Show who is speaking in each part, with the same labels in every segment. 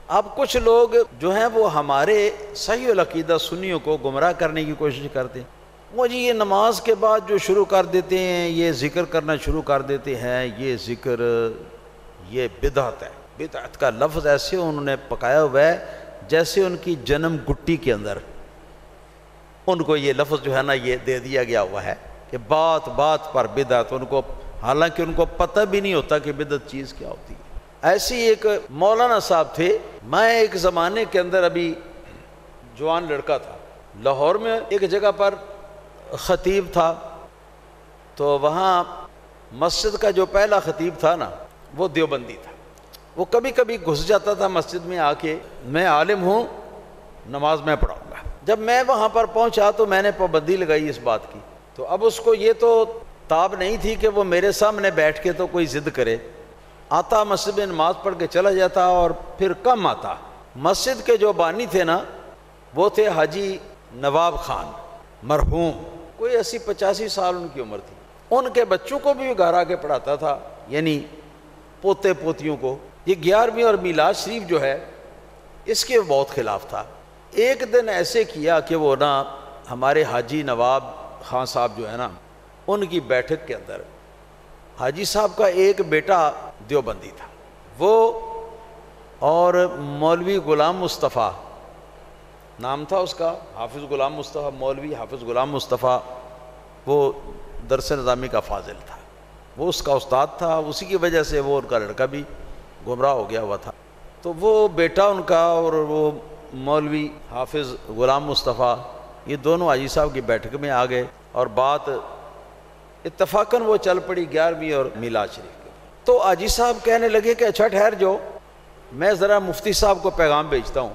Speaker 1: اب کچھ لوگ جو ہیں وہ ہمارے صحیح العقیدہ سنیوں کو گمراہ کرنے کی کوشش کرتے ہیں. وہ جی یہ نماز کے بعد جو شروع کر دیتے ہیں، یہ ذکر کرنا شروع کر دیتے ہیں، یہ ذکر یہ بدعت ہے. بدعت کا لفظ ایسے انہوں نے پکایا ہوا ہے جیسے ان کی جنم گٹی کے اندر ان کو یہ لفظ جو ہے نا یہ دے دیا گیا ہوا ہے کہ بات بات پر بدعت. ان کو حالانکہ ان کو پتہ بھی نہیں ہوتا کہ بدعت چیز کیا ہوتی ہے. ایسی ایک مولانا صاحب تھے. میں ایک زمانے کے اندر ابھی جوان لڑکا تھا، لاہور میں ایک جگہ پر خطیب تھا، تو وہاں مسجد کا جو پہلا خطیب تھا نا وہ دیوبندی تھا. وہ کبھی کبھی گھس جاتا تھا مسجد میں آ کے، میں عالم ہوں نماز میں پڑھاؤں گا. جب میں وہاں پر پہنچا تو میں نے پابندی لگائی اس بات کی. تو اب اس کو یہ تو تاب نہیں تھی کہ وہ میرے سامنے بیٹھ کے تو کوئی ضد کرے. آتا مسجد میں نماز پڑھ کے چلا جاتا اور پھر کم آتا. مسجد کے جو بانی تھے نا وہ تھے حاجی نواب خان مرحوم، کوئی 80-85 سال ان کی عمر تھی. ان کے بچوں کو بھی گھر آ کے پڑھاتا تھا، یعنی پوتے پوتیوں کو. یہ 11ویں اور میلاد شریف جو ہے اس کے بہت خلاف تھا. ایک دن ایسے کیا کہ وہ نا ہمارے حاجی نواب خان صاحب جو ہے نا ان کی بیٹھک کے اندر حاجی صاحب کا ایک بیٹا دیوبندی تھا، وہ اور مولوی غلام مصطفیٰ نام تھا اس کا، حافظ غلام مصطفیٰ، مولوی حافظ غلام مصطفیٰ، وہ درس نظامی کا فاضل تھا، وہ اس کا استاد تھا. اسی کی وجہ سے وہ ان کا لڑکا بھی گمراہ ہو گیا ہوا تھا. تو وہ بیٹا ان کا اور وہ مولوی حافظ غلام مصطفیٰ یہ دونوں حاجی صاحب کی بیٹھک میں آ گئے اور بات اتفاقاً وہ چل پڑی 11ویں اور میلاد شریف کے. تو حاجی صاحب کہنے لگے کہ اچھا ٹھہر جو، میں ذرا مفتی صاحب کو پیغام بھیجتا ہوں.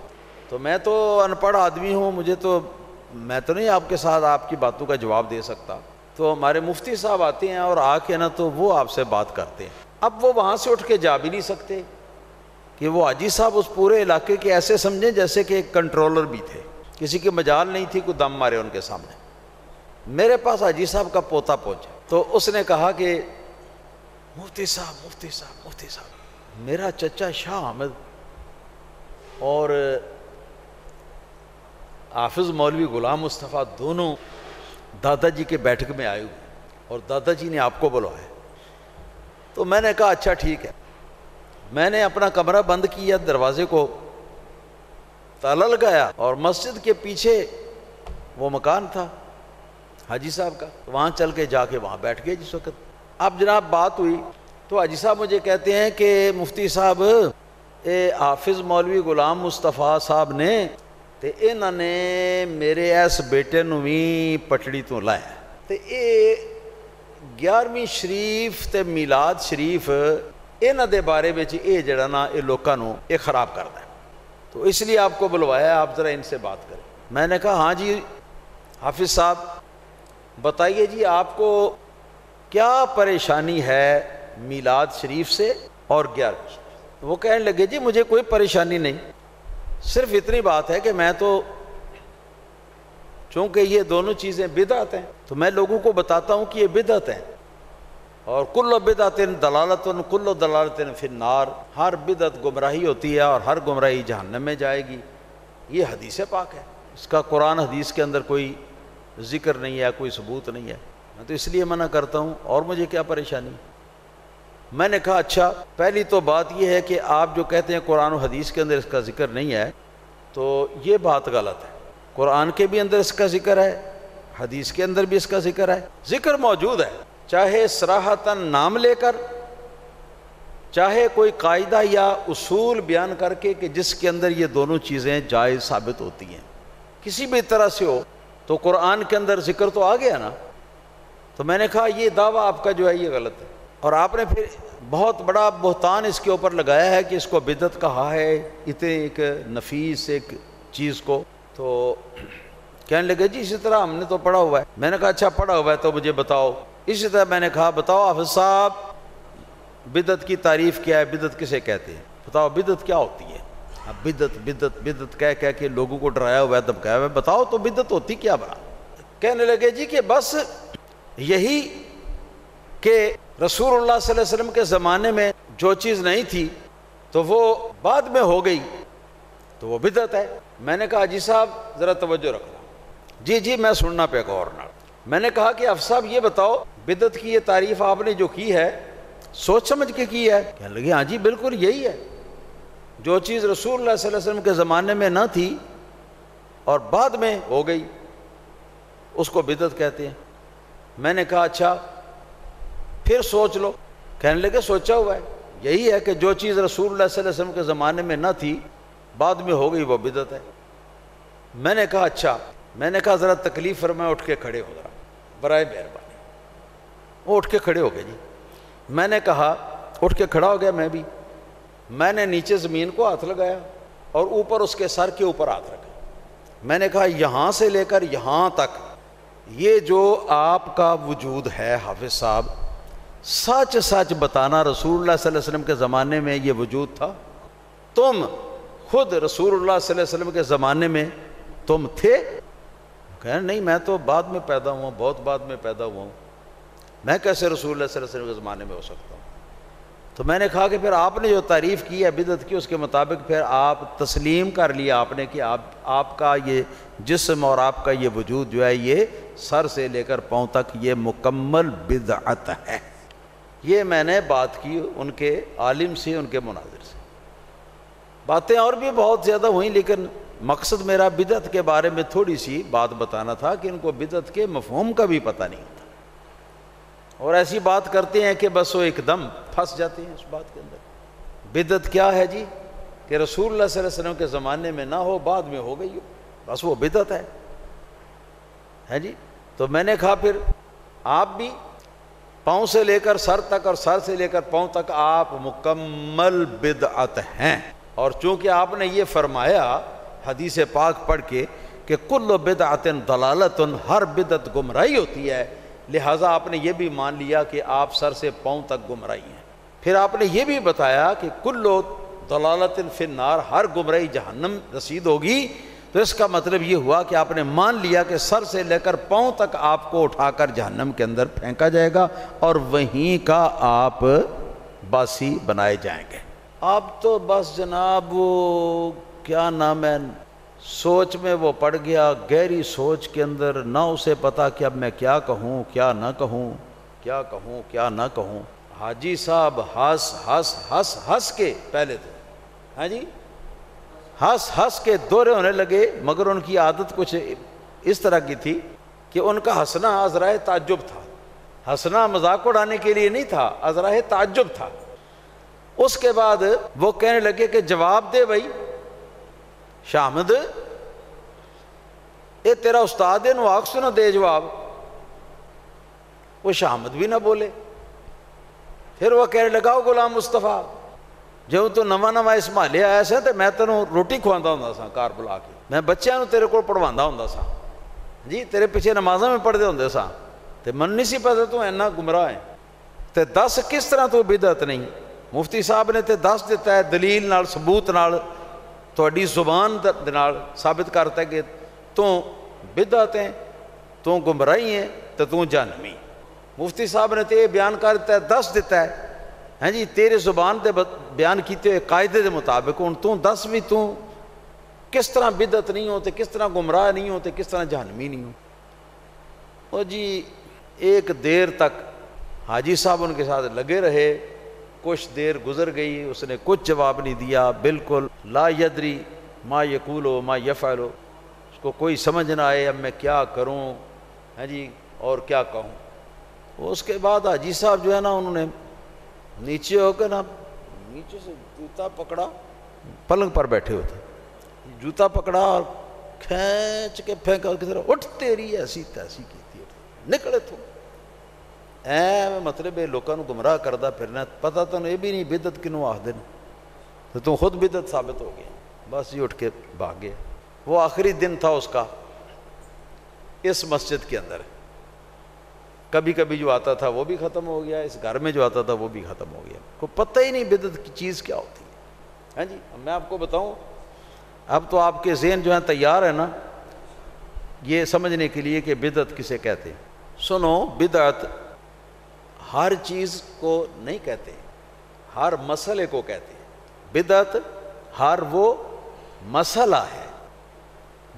Speaker 1: تو میں تو ان پڑھ آدمی ہوں، میں تو نہیں آپ کے ساتھ آپ کی باتوں کا جواب دے سکتا. تو ہمارے مفتی صاحب آتے ہیں اور آ کے نا تو وہ آپ سے بات کرتے ہیں. اب وہ وہاں سے اٹھ کے جا بھی نہیں سکتے کہ وہ حاجی صاحب اس پورے علاقے کے ایسے سمجھیں جیسے کہ ایک کنٹرولر بھی تھے، کسی کی مجال نہیں تھی کوئی دم مارے ان کے سامنے. میرے پاس حاجی صاحب کا پوتا پہنچا تو اس نے کہا کہ مفتی صاحب میرا چچا شاہ احمد اور حافظ مولوی غلام مصطفیٰ دونوں دادا جی کے بیٹھک میں آئے ہوئے اور دادا جی نے آپ کو بلوایا. تو میں نے کہا اچھا ٹھیک ہے. میں نے اپنا کمرہ بند کیا، دروازے کو تالا لگایا اور مسجد کے پیچھے وہ مکان تھا حاجی صاحب کا، وہاں چل کے جا کے وہاں بیٹھ گئے. جس وقت اب جناب بات ہوئی تو حاجی صاحب مجھے کہتے ہیں کہ مفتی صاحب حافظ مولوی غلام مصطفیٰ صاحب نے تے انہوں نے میرے اس بیٹے نو بھی پٹڑی تو لایا تے اے 11ویں شریف تے میلاد شریف انہاں دے بارے وچ اے جڑا نا اے لوکاں نو اے خراب کردا ہے، تو اس لیے آپ کو بلوایا، آپ ذرا ان سے بات کریں. میں نے کہا ہاں جی حافظ صاحب بتائیے جی آپ کو کیا پریشانی ہے میلاد شریف سے اور 11ویں شریف. وہ کہنے لگے جی مجھے کوئی پریشانی نہیں، صرف اتنی بات ہے کہ میں تو چونکہ یہ دونوں چیزیں بدعت ہیں تو میں لوگوں کو بتاتا ہوں کہ یہ بدعت ہیں، اور کل بدعت دلالت کل دلالت فی النار، ہر بدعت گمراہی ہوتی ہے اور ہر گمراہی جہنم میں جائے گی. یہ حدیث پاک ہے، اس کا قرآن حدیث کے اندر کوئی ذکر نہیں ہے، کوئی ثبوت نہیں ہے. میں تو اس لیے منع کرتا ہوں، اور مجھے کیا پریشانی. میں نے کہا اچھا پہلی تو بات یہ ہے کہ آپ جو کہتے ہیں قرآن و حدیث کے اندر اس کا ذکر نہیں ہے تو یہ بات غلط ہے. قرآن کے بھی اندر اس کا ذکر ہے، حدیث کے اندر بھی اس کا ذکر ہے. ذکر موجود ہے، چاہے صراحتاً نام لے کر، چاہے کوئی قاعدہ یا اصول بیان کر کے کہ جس کے اندر یہ دونوں چیزیں جائز ثابت ہوتی ہیں، کسی بھی طرح سے ہو تو قرآن کے اندر ذکر تو آ گیا نا. تو میں نے کہا یہ دعویٰ آپ کا جو ہے یہ غلط ہے، اور آپ نے پھر بہت بڑا بہتان اس کے اوپر لگایا ہے کہ اس کو بدعت کہا ہے اتنے ایک نفیس ایک چیز کو. تو کہنے لگے جی اسی طرح ہم نے تو پڑھا ہوا ہے. میں نے کہا اچھا پڑھا ہوا ہے تو مجھے بتاؤ. اسی طرح میں نے کہا بتاؤ حافظ صاحب بدعت کی تعریف کیا ہے، بدعت کسے کہتے ہیں، بتاؤ بدعت کیا ہوتی ہے. اب بدعت بدعت بدعت کہہ کے لوگوں کو ڈرایا ہوا ہے، دھمکایا ہوا ہے، بتاؤ تو بدعت ہوتی کیا بڑا. کہنے لگے جی کہ بس یہی کہ رسول اللہ صلی اللہ علیہ وسلم کے زمانے میں جو چیز نہیں تھی تو وہ بعد میں ہو گئی، تو وہ بدعت ہے۔ میں نے کہا جی صاحب ذرا توجہ رکھنا، جی میں سننا پہ غور نہ۔ میں نے کہا کہ افسر صاحب یہ بتاؤ بدعت کی یہ تعریف آپ نے جو کی ہے سوچ سمجھ کے کی ہے؟ کہنے لگے ہاں جی بالکل یہی ہے، جو چیز رسول اللہ صلی اللہ علیہ وسلم کے زمانے میں نہ تھی اور بعد میں ہو گئی اس کو بدعت کہتے ہیں۔ میں نے کہا اچھا پھر سوچ لو۔ کہنے لگے سوچا ہوا ہے، یہی ہے کہ جو چیز رسول اللہ صلی اللہ علیہ وسلم کے زمانے میں نہ تھی بعد میں ہو گئی وہ بدعت ہے۔ میں نے کہا اچھا، میں نے کہا ذرا تکلیف فرمائے، اٹھ کے کھڑے ہو ذرا برائے مہربانی۔ وہ اٹھ کے کھڑے ہو گئے جی۔ میں نے کہا اٹھ کے کھڑا ہو گیا میں بھی، میں نے نیچے زمین کو ہاتھ لگایا اور اوپر اس کے سر کے اوپر ہاتھ رکھا۔ میں نے کہا یہاں سے لے کر یہاں تک یہ جو آپ کا وجود ہے حافظ صاحب، سچ سچ بتانا رسول اللہ صلی اللہ علیہ وسلم کے زمانے میں یہ وجود تھا؟ تم خود رسول اللہ صلی اللہ علیہ وسلم کے زمانے میں تم تھے؟ کہنا نہیں میں تو بعد میں پیدا ہوا ہوں، بہت بعد میں پیدا ہوا ہوں، میں کیسے رسول اللہ صلی اللہ علیہ وسلم کے زمانے میں ہو سکتا ہوں؟ تو میں نے کہا کہ پھر آپ نے جو تعریف کی ہے بدعت کی، اس کے مطابق پھر آپ تسلیم کر لیا آپ نے کہ آپ کا یہ جسم اور آپ کا یہ وجود جو ہے یہ سر سے لے کر پاؤں تک یہ مکمل بدعت ہے۔ یہ میں نے بات کی ان کے عالم سے، ان کے مناظر سے۔ باتیں اور بھی بہت زیادہ ہوئیں، لیکن مقصد میرا بدعت کے بارے میں تھوڑی سی بات بتانا تھا کہ ان کو بدعت کے مفہوم کا بھی پتہ نہیں ہوتا، اور ایسی بات کرتے ہیں کہ بس وہ ایک دم پھنس جاتے ہیں اس بات کے اندر۔ بدعت کیا ہے جی؟ کہ رسول اللہ صلی اللہ علیہ وسلم کے زمانے میں نہ ہو بعد میں ہو گئی ہو، بس وہ بدعت ہے جی۔ تو میں نے کہا پھر آپ بھی پاؤں سے لے کر سر تک اور سر سے لے کر پاؤں تک آپ مکمل بدعت ہیں، اور چونکہ آپ نے یہ فرمایا حدیث پاک پڑھ کے کہ کل بدعت ضلالۃ، ہر بدعت گمراہی ہوتی ہے، لہٰذا آپ نے یہ بھی مان لیا کہ آپ سر سے پاؤں تک گمراہی ہیں۔ پھر آپ نے یہ بھی بتایا کہ کل ضلالۃ فی النار، ہر گمراہی جہنم رسید ہوگی، تو اس کا مطلب یہ ہوا کہ آپ نے مان لیا کہ سر سے لے کر پاؤں تک آپ کو اٹھا کر جہنم کے اندر پھینکا جائے گا اور وہیں کا آپ باسی بنائے جائیں گے۔ آپ تو بس جناب وہ کیا نام ہے، سوچ میں وہ پڑ گیا، گہری سوچ کے اندر، نہ اسے پتا کہ اب میں کیا کہوں کیا نہ کہوں، کیا کہوں کیا نہ کہوں۔ حاجی صاحب ہنس ہنس ہنس ہنس کے پہلے تو ہاں جی ہنس ہنس کے دورے ہونے لگے، مگر ان کی عادت کچھ اس طرح کی تھی کہ ان کا ہنسنا عذرائے تعجب تھا، ہنسنا مذاق اڑانے کے لیے نہیں تھا، عذرائے تعجب تھا۔ اس کے بعد وہ کہنے لگے کہ جواب دے بھائی شامد، اے تیرا استاد ہے، نو آخ نہ دے جواب۔ وہ شامد بھی نہ بولے۔ پھر وہ کہنے لگا غلام مصطفیٰ، جو تو نواں نواں اس محلے آیا سا تو میں تینوں روٹی کھواندا ہوندا سا گھر بلا کے، میں بچیاں نو تیرے کول پڑھواندا ہوندا سا جی، تیرے پیچھے نمازاں میں پڑھدے ہوندے سا، تے من نہیں سی پتا تو اینا گمراہ ہے، تے دس کس طرح تو بدعت نہیں؟ مفتی صاحب نے تے دس دیتا ہے دلیل نال، ثبوت نال، تہاڈی زبان دے نال ثابت کرتا ہے کہ تو بدعت ہے، تو گمراہی ہے، تے تو جہنمی۔ مفتی صاحب نے تے بیان کر دیتا ہے، دس دیتا ہے ہاں جی، تیرے زبان دے بیان کیتے ہوئے قاعدے دے مطابق، ہن تو دس بھی تو کس طرح بدعت نہیں ہوتے، کس طرح گمراہ نہیں ہوتے، کس طرح جہنمی نہیں ہو۔ اور جی ایک دیر تک حاجی صاحب ان کے ساتھ لگے رہے، کچھ دیر گزر گئی، اس نے کچھ جواب نہیں دیا، بالکل لا یدری ما یقول و ما یفعل، اس کو کوئی سمجھ نہ آئے اب میں کیا کروں ہاں جی اور کیا کہوں۔ اس کے بعد حاجی صاحب جو ہے نا انہوں نے نیچے ہو کے نا نیچے سے جوتا پکڑا، پلنگ پر بیٹھے ہوتے، جوتا پکڑا اور کھینچ کے پھینکا کی طرح، اٹھ تیری ایسی تیسی کی نکلے تو مطلب ہے لوگوں کو گمراہ کردہ پھرنا، پتہ تو یہ بھی نہیں بدعت کنوں آخ دن، تو تم خود بدعت ثابت ہو گیا، بس یہ اٹھ کے بھاگ گیا۔ وہ آخری دن تھا اس کا اس مسجد کے اندر، کبھی کبھی جو آتا تھا وہ بھی ختم ہو گیا، اس گھر میں جو آتا تھا وہ بھی ختم ہو گیا، کو پتہ ہی نہیں بدعت کی چیز کیا ہوتی ہے ہاں جی۔ میں آپ کو بتاؤں، اب تو آپ کے ذہن جو ہیں تیار ہے نا یہ سمجھنے کے لیے کہ بدعت کسے کہتے ہیں۔ سنو، بدعت ہر چیز کو نہیں کہتے، ہر مسئلے کو کہتے ہیں۔ بدعت ہر وہ مسئلہ ہے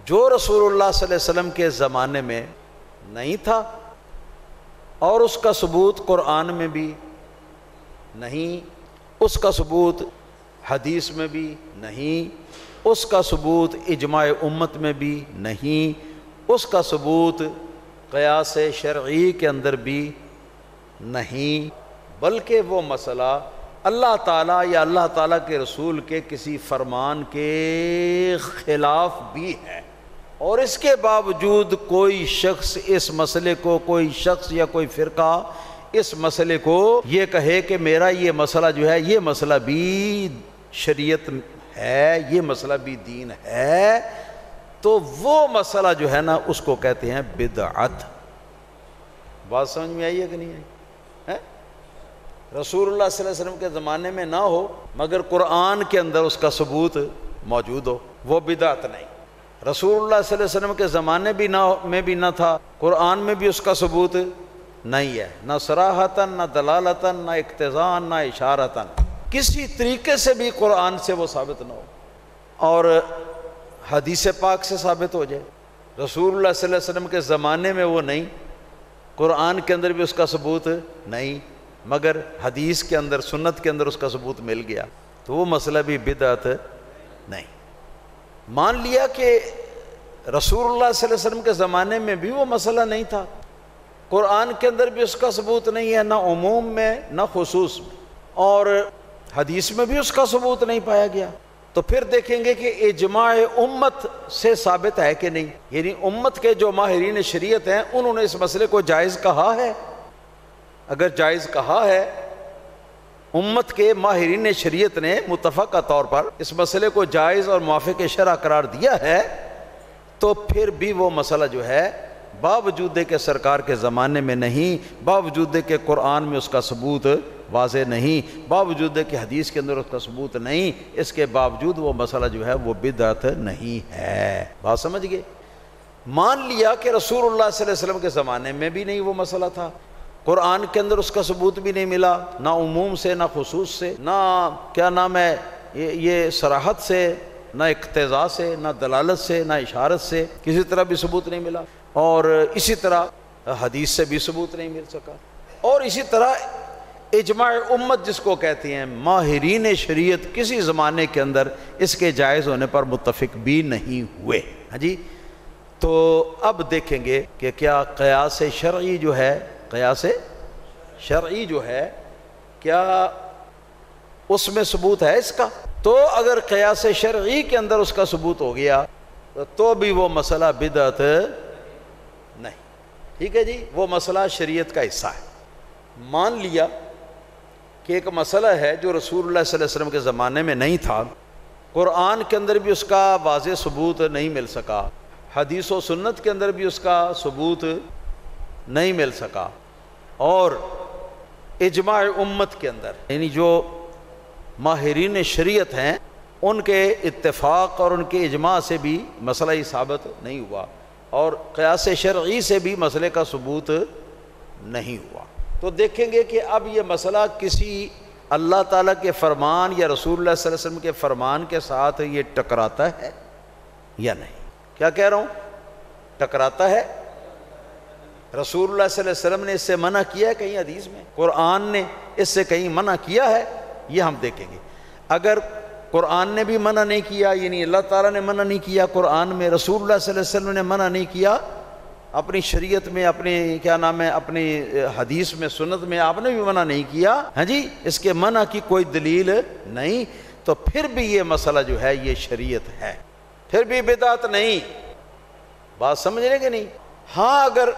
Speaker 1: جو رسول اللہ صلی اللہ علیہ وسلم کے زمانے میں نہیں تھا اور اس کا ثبوت قرآن میں بھی نہیں، اس کا ثبوت حدیث میں بھی نہیں، اس کا ثبوت اجماع امت میں بھی نہیں، اس کا ثبوت قیاس شرعی کے اندر بھی نہیں، بلکہ وہ مسئلہ اللہ تعالیٰ یا اللہ تعالیٰ کے رسول کے کسی فرمان کے خلاف بھی ہے، اور اس کے باوجود کوئی شخص اس مسئلے کو، کوئی شخص یا کوئی فرقہ اس مسئلے کو یہ کہے کہ میرا یہ مسئلہ جو ہے یہ مسئلہ بھی شریعت ہے، یہ مسئلہ بھی دین ہے، تو وہ مسئلہ جو ہے نا اس کو کہتے ہیں بدعت۔ بات سمجھ میں آئی ہے کہ نہیں آئی؟ رسول اللہ صلی اللہ علیہ وسلم کے زمانے میں نہ ہو مگر قرآن کے اندر اس کا ثبوت موجود ہو، وہ بدعت نہیں۔ رسول اللہ صلی اللہ علیہ وسلم کے زمانے میں بھی نہ تھا، قرآن میں بھی اس کا ثبوت نہیں ہے، نہ صراحتاً، نہ دلالتاً، نہ اقتضاءً، نہ اشارتاً، کسی طریقے سے بھی قرآن سے وہ ثابت نہ ہو اور حدیث پاک سے ثابت ہو جائے۔ رسول اللہ صلی اللہ علیہ وسلم کے زمانے میں وہ نہیں، قرآن کے اندر بھی اس کا ثبوت نہیں، مگر حدیث کے اندر، سنت کے اندر اس کا ثبوت مل گیا، تو وہ مسئلہ بھی بدعت نہیں۔ مان لیا کہ رسول اللہ صلی اللہ علیہ وسلم کے زمانے میں بھی وہ مسئلہ نہیں تھا، قرآن کے اندر بھی اس کا ثبوت نہیں ہے، نہ عموم میں نہ خصوص میں، اور حدیث میں بھی اس کا ثبوت نہیں پایا گیا، تو پھر دیکھیں گے کہ اجماع امت سے ثابت ہے کہ نہیں، یعنی امت کے جو ماہرین شریعت ہیں انہوں نے اس مسئلے کو جائز کہا ہے۔ اگر جائز کہا ہے، امت کے ماہرین شریعت نے متفقہ طور پر اس مسئلے کو جائز اور موافق شرع قرار دیا ہے، تو پھر بھی وہ مسئلہ جو ہے باوجود کہ سرکار کے زمانے میں نہیں، باوجود کہ قرآن میں اس کا ثبوت واضح نہیں، باوجود کہ حدیث کے اندر اس کا ثبوت نہیں، اس کے باوجود وہ مسئلہ جو ہے وہ بدعت نہیں ہے۔ بات سمجھ گئے؟ مان لیا کہ رسول اللہ صلی اللہ علیہ وسلم کے زمانے میں بھی نہیں وہ مسئلہ تھا، قرآن کے اندر اس کا ثبوت بھی نہیں ملا، نہ عموم سے، نہ خصوص سے، نہ کیا نام ہے یہ صراحت سے، نہ اقتضاء سے، نہ دلالت سے، نہ اشارت سے، کسی طرح بھی ثبوت نہیں ملا، اور اسی طرح حدیث سے بھی ثبوت نہیں مل سکا، اور اسی طرح اجماع امت جس کو کہتے ہیں، ماہرین شریعت کسی زمانے کے اندر اس کے جائز ہونے پر متفق بھی نہیں ہوئے۔ ہاں جی، تو اب دیکھیں گے کہ کیا قیاس شرعی جو ہے، قیاس شرعی جو ہے، کیا اس میں ثبوت ہے اس کا؟ تو اگر قیاس شرعی کے اندر اس کا ثبوت ہو گیا تو بھی وہ مسئلہ بدعت نہیں۔ ٹھیک ہے جی، وہ مسئلہ شریعت کا حصہ ہے۔ مان لیا کہ ایک مسئلہ ہے جو رسول اللہ صلی اللہ علیہ وسلم کے زمانے میں نہیں تھا، قرآن کے اندر بھی اس کا واضح ثبوت نہیں مل سکا، حدیث و سنت کے اندر بھی اس کا ثبوت نہیں مل سکا، اور اجماع امت کے اندر یعنی جو ماہرین شریعت ہیں ان کے اتفاق اور ان کے اجماع سے بھی مسئلہ ہی ثابت نہیں ہوا، اور قیاس شرعی سے بھی مسئلے کا ثبوت نہیں ہوا، تو دیکھیں گے کہ اب یہ مسئلہ کسی اللہ تعالیٰ کے فرمان یا رسول اللہ صلی اللہ علیہ وسلم کے فرمان کے ساتھ یہ ٹکراتا ہے یا نہیں۔ کیا کہہ رہا ہوں؟ ٹکراتا ہے؟ رسول اللہ صلی اللہ علیہ وسلم نے اس سے منع کیا ہے کہیں حدیث میں؟ قرآن نے اس سے کہیں منع کیا ہے؟ یہ ہم دیکھیں گے۔ اگر قرآن نے بھی منع نہیں کیا، یعنی اللہ تعالیٰ نے منع نہیں کیا قرآن میں، رسول اللہ صلی اللہ علیہ وسلم نے منع نہیں کیا اپنی شریعت میں، اپنی کیا نام ہے، اپنی حدیث میں، سنت میں آپ نے بھی منع نہیں کیا، ہاں جی، اس کے منع کی کوئی دلیل نہیں، تو پھر بھی یہ مسئلہ جو ہے یہ شریعت ہے، پھر بھی بدعت نہیں۔ بات سمجھ رہے کہ نہیں؟ ہاں، اگر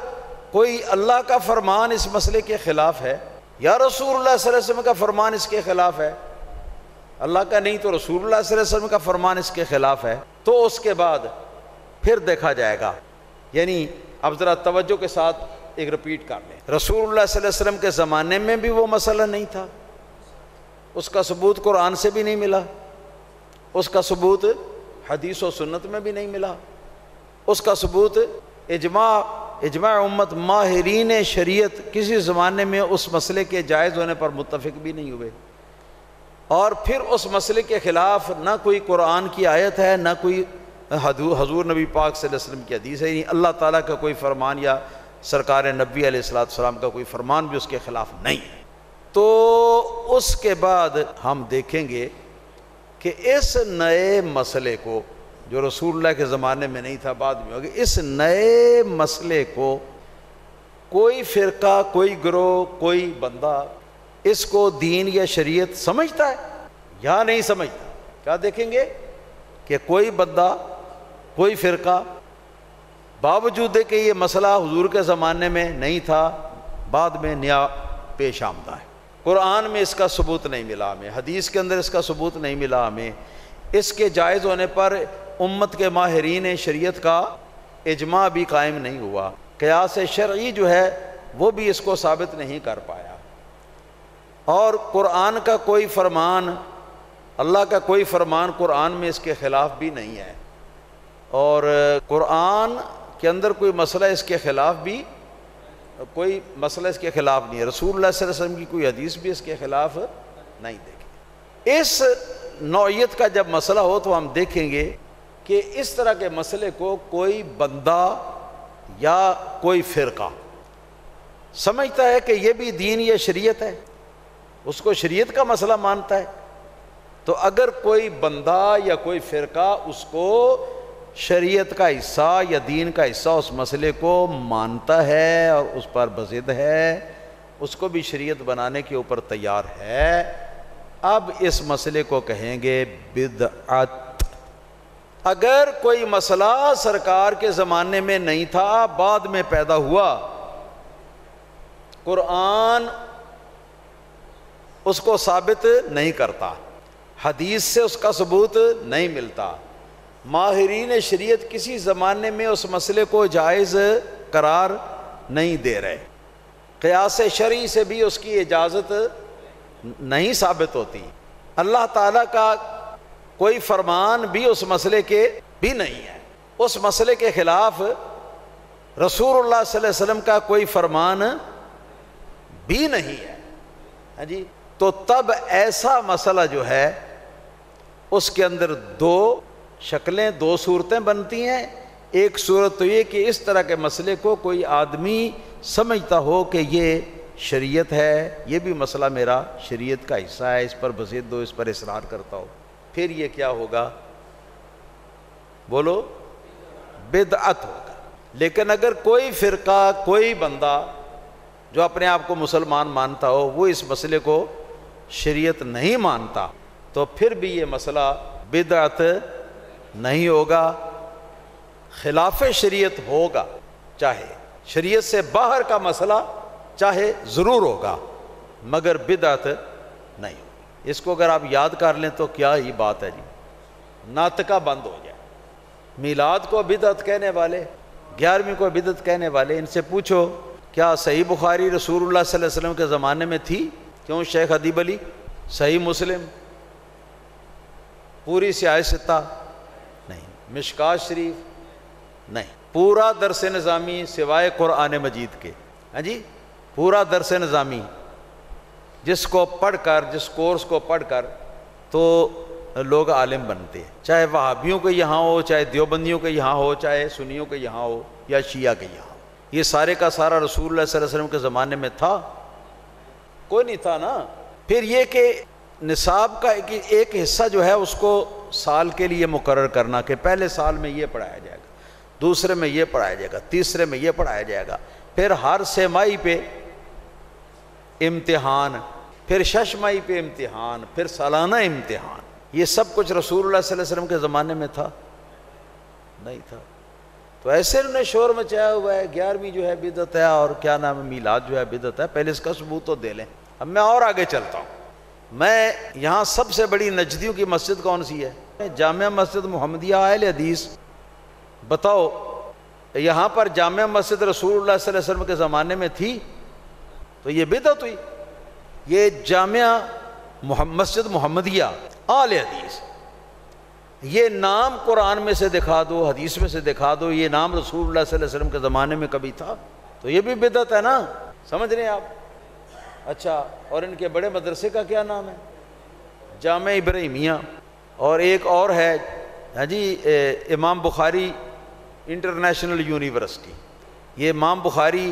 Speaker 1: کوئی اللہ کا فرمان اس مسئلے کے خلاف ہے یا رسول اللہ صلی اللہ علیہ وسلم کا فرمان اس کے خلاف ہے، اللہ کا نہیں تو رسول اللہ صلی اللہ علیہ وسلم کا فرمان اس کے خلاف ہے، تو اس کے بعد پھر دیکھا جائے گا۔ یعنی اب ذرا توجہ کے ساتھ ایک رپیٹ کر لیں، رسول اللہ صلی اللہ علیہ وسلم کے زمانے میں بھی وہ مسئلہ نہیں تھا، اس کا ثبوت قرآن سے بھی نہیں ملا، اس کا ثبوت حدیث و سنت میں بھی نہیں ملا، اس کا ثبوت اجماع امت ماہرین شریعت کسی زمانے میں اس مسئلے کے جائز ہونے پر متفق بھی نہیں ہوئے، اور پھر اس مسئلے کے خلاف نہ کوئی قرآن کی آیت ہے، نہ کوئی حضور نبی پاک صلی اللہ علیہ وسلم کی حدیث ہے، یعنی اللہ تعالیٰ کا کوئی فرمان یا سرکار نبی علیہ السلام کا کوئی فرمان بھی اس کے خلاف نہیں ہے، تو اس کے بعد ہم دیکھیں گے کہ اس نئے مسئلے کو جو رسول اللہ کے زمانے میں نہیں تھا، بعد میں ہوگا، اس نئے مسئلے کو کوئی فرقہ، کوئی گروہ، کوئی بندہ اس کو دین یا شریعت سمجھتا ہے یا نہیں سمجھتا۔ کیا دیکھیں گے کہ کوئی بندہ، کوئی فرقہ، باوجود کہ یہ مسئلہ حضور کے زمانے میں نہیں تھا، بعد میں نیا پیش آمدہ ہے۔ قرآن میں اس کا ثبوت نہیں ملا ہمیں، حدیث کے اندر اس کا ثبوت نہیں ملا ہمیں، اس کے جائز ہونے پر امت کے ماہرین شریعت کا اجماع بھی قائم نہیں ہوا، قیاس شرعی جو ہے وہ بھی اس کو ثابت نہیں کر پایا، اور قرآن کا کوئی فرمان، اللہ کا کوئی فرمان قرآن میں اس کے خلاف بھی نہیں ہے، اور قرآن کے اندر کوئی مسئلہ اس کے خلاف بھی، کوئی مسئلہ اس کے خلاف نہیں ہے، رسول اللہ صلی اللہ علیہ وسلم کی کوئی حدیث بھی اس کے خلاف نہیں دیکھی۔ اس نوعیت کا جب مسئلہ ہو تو ہم دیکھیں گے کہ اس طرح کے مسئلے کو کوئی بندہ یا کوئی فرقہ سمجھتا ہے کہ یہ بھی دین یا شریعت ہے، اس کو شریعت کا مسئلہ مانتا ہے، تو اگر کوئی بندہ یا کوئی فرقہ اس کو شریعت کا حصہ یا دین کا حصہ اس مسئلے کو مانتا ہے اور اس پر بضد ہے، اس کو بھی شریعت بنانے کے اوپر تیار ہے، اب اس مسئلے کو کہیں گے بدعت۔ اگر کوئی مسئلہ سرکار کے زمانے میں نہیں تھا، بعد میں پیدا ہوا، قرآن اس کو ثابت نہیں کرتا، حدیث سے اس کا ثبوت نہیں ملتا، ماہرین شریعت کسی زمانے میں اس مسئلے کو جائز قرار نہیں دے رہے، قیاس شرعی سے بھی اس کی اجازت نہیں ثابت ہوتی، اللہ تعالیٰ کا کوئی فرمان بھی اس مسئلے کے بھی نہیں ہے، اس مسئلے کے خلاف رسول اللہ صلی اللہ علیہ وسلم کا کوئی فرمان بھی نہیں ہے، ہاں جی، تو تب ایسا مسئلہ جو ہے اس کے اندر دو شکلیں، دو صورتیں بنتی ہیں۔ ایک صورت تو یہ کہ اس طرح کے مسئلے کو کوئی آدمی سمجھتا ہو کہ یہ شریعت ہے، یہ بھی مسئلہ میرا شریعت کا حصہ ہے، اس پر بضد ہو، اس پر اصرار کرتا ہو، پھر یہ کیا ہوگا؟ بولو، بدعت ہوگا۔ لیکن اگر کوئی فرقہ، کوئی بندہ جو اپنے آپ کو مسلمان مانتا ہو، وہ اس مسئلے کو شریعت نہیں مانتا، تو پھر بھی یہ مسئلہ بدعت نہیں ہوگا، خلاف شریعت ہوگا، چاہے شریعت سے باہر کا مسئلہ چاہے ضرور ہوگا، مگر بدعت نہیں ہوگی۔ اس کو اگر آپ یاد کر لیں تو کیا ہی بات ہے جی، ناطقہ بند ہو جائے۔ میلاد کو بدعت کہنے والے، 11ویں کو بدعت کہنے والے، ان سے پوچھو کیا صحیح بخاری رسول اللہ صلی اللہ علیہ وسلم کے زمانے میں تھی؟ کیوں شیخ ادیب علی؟ صحیح مسلم، پوری سیاہ ستہ نہیں، مشکات شریف نہیں، پورا درس نظامی سوائے قرآن مجید کے، ہاں جی، پورا درس نظامی جس کو پڑھ کر، جس کورس کو پڑھ کر تو لوگ عالم بنتے ہیں، چاہے وہابیوں کے یہاں ہو، چاہے دیوبندیوں کے یہاں ہو، چاہے سنیوں کے یہاں ہو یا شیعہ کے یہاں ہو، یہ سارے کا سارا رسول اللہ صلی اللہ علیہ وسلم کے زمانے میں تھا؟ کوئی نہیں تھا نا۔ پھر یہ کہ نصاب کا ایک حصہ جو ہے اس کو سال کے لیے مقرر کرنا کہ پہلے سال میں یہ پڑھایا جائے گا، دوسرے میں یہ پڑھایا جائے گا، تیسرے میں یہ پڑھایا جائے گا، پھر ہر 6 ماہی پہ امتحان، پھر 6 ماہی پہ امتحان، پھر سالانہ امتحان، یہ سب کچھ رسول اللہ صلی اللہ علیہ وسلم کے زمانے میں تھا؟ نہیں تھا۔ تو ایسے انہوں نے شور مچایا ہوا ہے 11ویں جو ہے بدعت ہے، اور کیا نام ہے میلاد جو ہے بدعت ہے، پہلے اس کا ثبوت تو دے لیں۔ اب میں اور آگے چلتا ہوں، میں یہاں سب سے بڑی نجدیوں کی مسجد کون سی ہے؟ جامعہ مسجد محمدیہ اہل حدیث۔ بتاؤ یہاں پر جامعہ مسجد رسول اللہ صلی اللہ علیہ وسلم کے زمانے میں تھی تو یہ بدعت ہوئی؟ یہ جامعہ مسجد محمدیہ اہل حدیث، یہ نام قرآن میں سے دکھا دو، حدیث میں سے دکھا دو، یہ نام رسول اللہ صلی اللہ علیہ وسلم کے زمانے میں کبھی تھا؟ تو یہ بھی بدعت ہے نا، سمجھ رہے ہیں آپ؟ اچھا، اور ان کے بڑے مدرسے کا کیا نام ہے؟ جامع ابراہیمیہ، اور ایک اور ہے ہاں جی امام بخاری انٹرنیشنل یونیورسٹی۔ یہ امام بخاری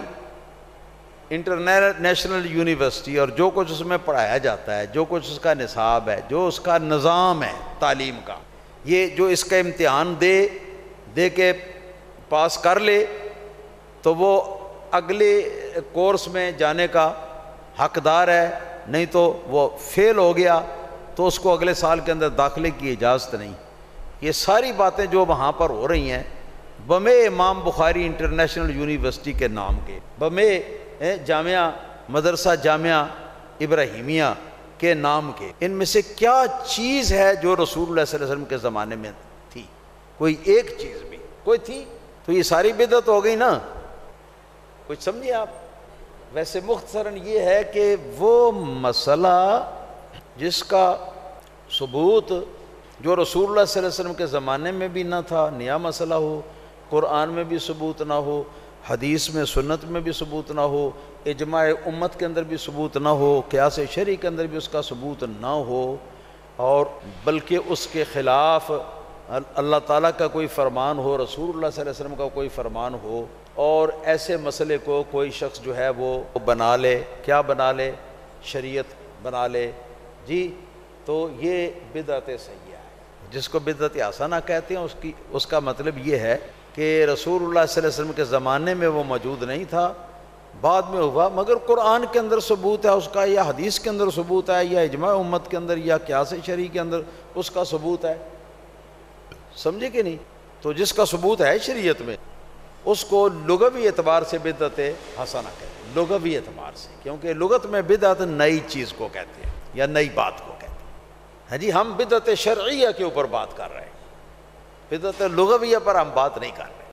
Speaker 1: انٹرنیشنل یونیورسٹی، اور جو کچھ اس میں پڑھایا جاتا ہے، جو کچھ اس کا نصاب ہے، جو اس کا نظام ہے تعلیم کا، یہ جو اس کا امتحان دے کے پاس کر لے تو وہ اگلے کورس میں جانے کا حقدار ہے، نہیں تو وہ فیل ہو گیا تو اس کو اگلے سال کے اندر داخلے کی اجازت نہیں۔ یہ ساری باتیں جو وہاں پر ہو رہی ہیں بمے امام بخاری انٹرنیشنل یونیورسٹی کے نام کے، بمے جامعہ مدرسہ جامعہ ابراہیمیہ کے نام کے، ان میں سے کیا چیز ہے جو رسول اللہ صلی اللہ علیہ وسلم کے زمانے میں تھی؟ کوئی ایک چیز بھی کوئی تھی؟ تو یہ ساری بدعت ہو گئی نا، کچھ سمجھے آپ؟ ویسے مختصراً یہ ہے کہ وہ مسئلہ جس کا ثبوت جو رسول اللہ صلی اللہ علیہ وسلم کے زمانے میں بھی نہ تھا، نیا مسئلہ ہو، قرآن میں بھی ثبوت نہ ہو، حدیث میں سنت میں بھی ثبوت نہ ہو، اجماع امت کے اندر بھی ثبوت نہ ہو، قیاس شرعی کے اندر بھی اس کا ثبوت نہ ہو، اور بلکہ اس کے خلاف اللہ تعالیٰ کا کوئی فرمان ہو، رسول اللہ صلی اللہ علیہ وسلم کا کوئی فرمان ہو، اور ایسے مسئلے کو کوئی شخص جو ہے وہ بنا لے، کیا بنا لے؟ شریعت بنا لے جی، تو یہ بدعت سیئہ ہے، جس کو بدعت حسنہ کہتے ہیں۔ اس کا مطلب یہ ہے کہ رسول اللہ صلی اللہ علیہ وسلم کے زمانے میں وہ موجود نہیں تھا، بعد میں ہوا، مگر قرآن کے اندر ثبوت ہے اس کا، یا حدیث کے اندر ثبوت ہے، یا اجماع امت کے اندر، یا قیاس شرعی کے اندر اس کا ثبوت ہے، سمجھے کہ نہیں؟ تو جس کا ثبوت ہے شریعت میں اس کو لغوی اعتبار سے بدعت حسنہ کہتے ہیں، لغوی اعتبار سے، کیونکہ لغت میں بدعت نئی چیز کو کہتے ہیں یا نئی بات کو کہتے ہیں۔ ہاں جی، ہم بدعت شرعیہ کے اوپر بات کر رہے ہیں، بدعت لغویہ پر ہم بات نہیں کر رہے۔